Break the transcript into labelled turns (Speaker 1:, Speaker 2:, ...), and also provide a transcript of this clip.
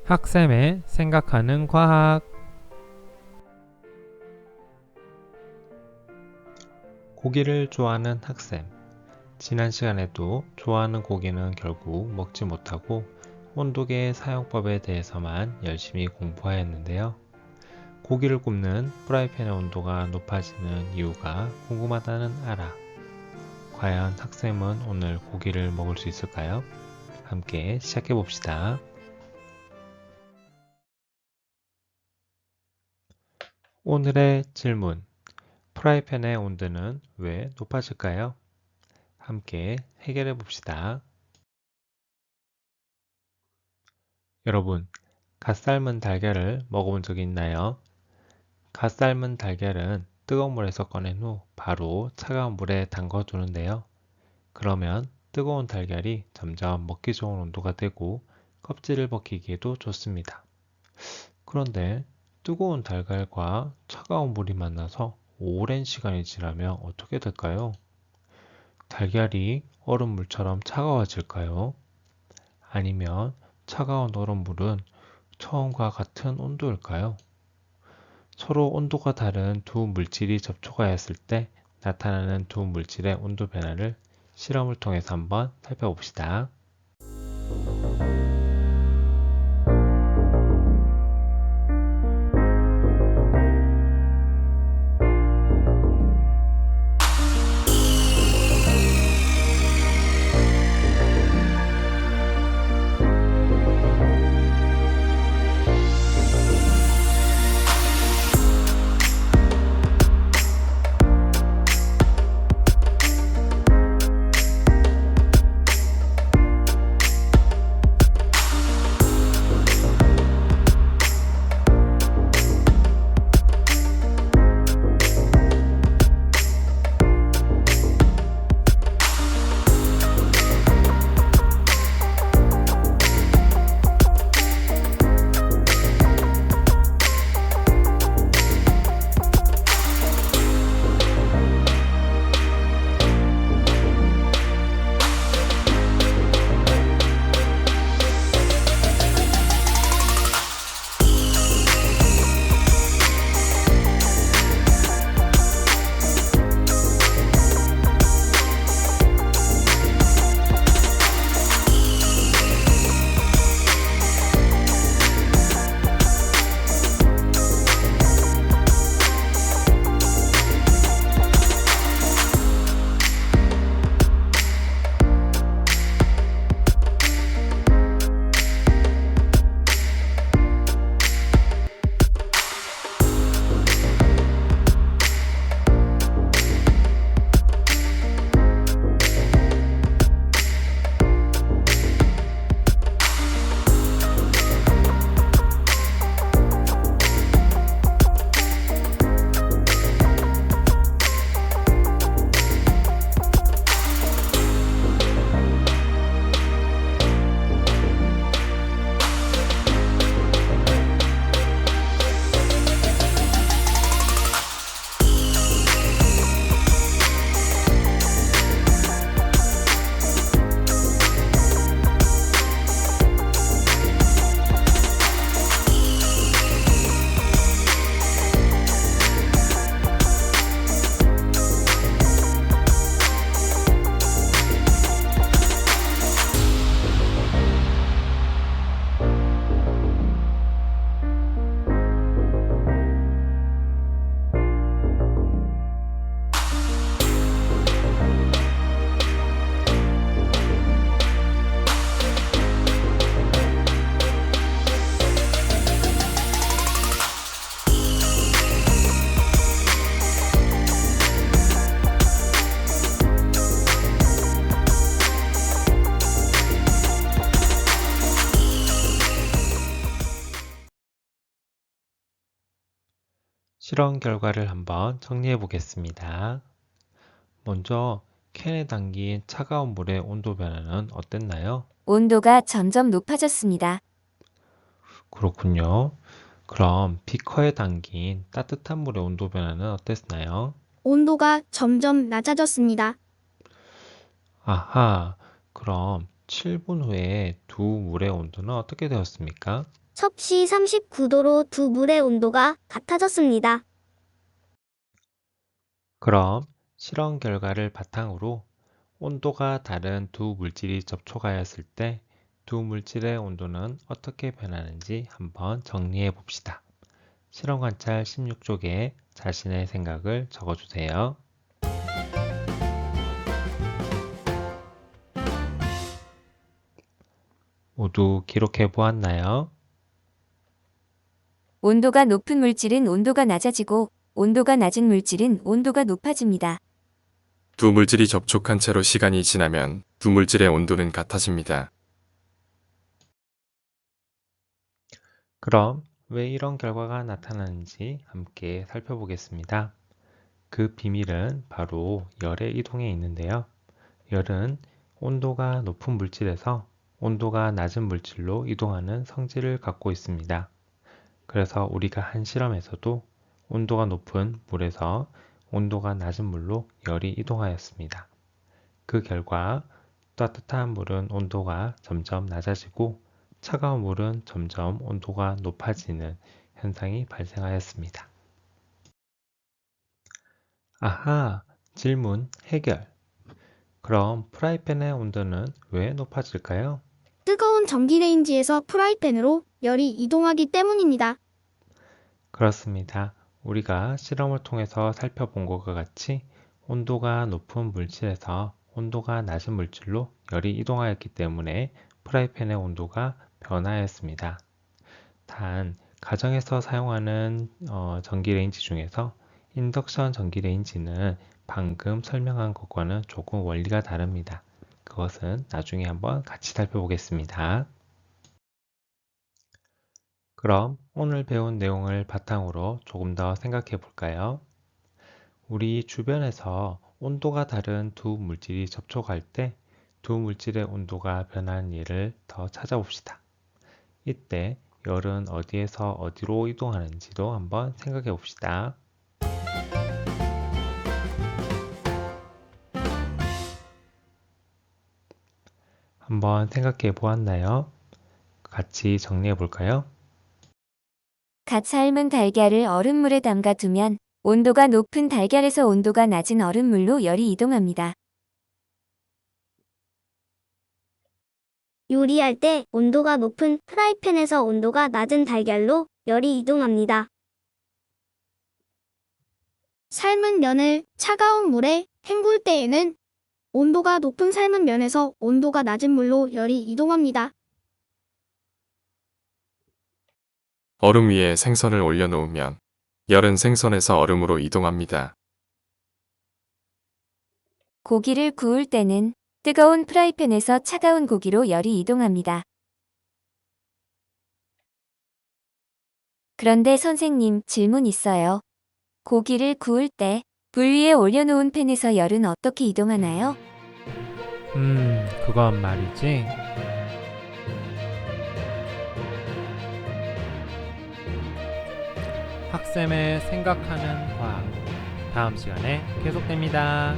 Speaker 1: 학쌤의 생각하는 과학. 고기를 좋아하는 학쌤. 지난 시간에도 좋아하는 고기는 결국 먹지 못하고 온도계 사용법에 대해서만 열심히 공부하였는데요. 고기를 굽는 프라이팬의 온도가 높아지는 이유가 궁금하다는 아라. 과연 학쌤은 오늘 고기를 먹을 수 있을까요? 함께 시작해 봅시다. 오늘의 질문. 프라이팬의 온도는 왜 높아질까요? 함께 해결해 봅시다. 여러분, 갓 삶은 달걀을 먹어본 적이 있나요? 갓 삶은 달걀은 뜨거운 물에서 꺼낸 후 바로 차가운 물에 담궈 두는데요. 그러면 뜨거운 달걀이 점점 먹기 좋은 온도가 되고 껍질을 벗기기에도 좋습니다. 그런데 뜨거운 달걀과 차가운 물이 만나서 오랜 시간이 지나면 어떻게 될까요? 달걀이 얼음물처럼 차가워질까요? 아니면 차가운 얼음물은 처음과 같은 온도일까요? 서로 온도가 다른 두 물질이 접촉하였을 때 나타나는 두 물질의 온도 변화를 실험을 통해서 한번 살펴봅시다. 실험 결과를 한번 정리해 보겠습니다. 먼저 캔에 담긴 차가운 물의 온도 변화는 어땠나요?
Speaker 2: 온도가 점점 높아졌습니다.
Speaker 1: 그렇군요. 그럼 비커에 담긴 따뜻한 물의 온도 변화는 어땠나요?
Speaker 3: 온도가 점점 낮아졌습니다.
Speaker 1: 아하, 그럼 7분 후에 두 물의 온도는 어떻게 되었습니까?
Speaker 3: 섭씨 39도로 두 물의 온도가 같아졌습니다.
Speaker 1: 그럼 실험 결과를 바탕으로 온도가 다른 두 물질이 접촉하였을 때 두 물질의 온도는 어떻게 변하는지 한번 정리해 봅시다. 실험 관찰 16쪽에 자신의 생각을 적어주세요. 모두 기록해 보았나요?
Speaker 2: 온도가 높은 물질은 온도가 낮아지고 온도가 낮은 물질은 온도가 높아집니다.
Speaker 4: 두 물질이 접촉한 채로 시간이 지나면 두 물질의 온도는 같아집니다.
Speaker 1: 그럼 왜 이런 결과가 나타나는지 함께 살펴보겠습니다. 그 비밀은 바로 열의 이동에 있는데요. 열은 온도가 높은 물질에서 온도가 낮은 물질로 이동하는 성질을 갖고 있습니다. 그래서 우리가 한 실험에서도 온도가 높은 물에서 온도가 낮은 물로 열이 이동하였습니다. 그 결과 따뜻한 물은 온도가 점점 낮아지고 차가운 물은 점점 온도가 높아지는 현상이 발생하였습니다. 아하, 질문 해결. 그럼 프라이팬의 온도는 왜 높아질까요?
Speaker 3: 뜨거운 전기레인지에서 프라이팬으로 열이 이동하기 때문입니다.
Speaker 1: 그렇습니다. 우리가 실험을 통해서 살펴본 것과 같이 온도가 높은 물질에서 온도가 낮은 물질로 열이 이동하였기 때문에 프라이팬의 온도가 변화했습니다. 단, 가정에서 사용하는 전기레인지 중에서 인덕션 전기레인지는 방금 설명한 것과는 조금 원리가 다릅니다. 그것은 나중에 한번 같이 살펴보겠습니다. 그럼 오늘 배운 내용을 바탕으로 조금 더 생각해 볼까요? 우리 주변에서 온도가 다른 두 물질이 접촉할 때 두 물질의 온도가 변하는 예를 더 찾아봅시다. 이때 열은 어디에서 어디로 이동하는지도 한번 생각해 봅시다. 한번 생각해 보았나요? 같이 정리해 볼까요?
Speaker 2: 갓 삶은 달걀을 얼음물에 담가 두면 온도가 높은 달걀에서 온도가 낮은 얼음물로 열이 이동합니다.
Speaker 3: 요리할 때 온도가 높은 프라이팬에서 온도가 낮은 달걀로 열이 이동합니다. 삶은 면을 차가운 물에 헹굴 때에는 온도가 높은 삶은 면에서 온도가 낮은 물로 열이 이동합니다.
Speaker 4: 얼음 위에 생선을 올려놓으면 열은 생선에서 얼음으로 이동합니다.
Speaker 2: 고기를 구울 때는 뜨거운 프라이팬에서 차가운 고기로 열이 이동합니다. 그런데 선생님, 질문 있어요. 고기를 구울 때 불 위에 올려놓은 팬에서 열은 어떻게 이동하나요?
Speaker 1: 그건 말이지. 학생의 생각하는 과학. 다음 시간에 계속됩니다.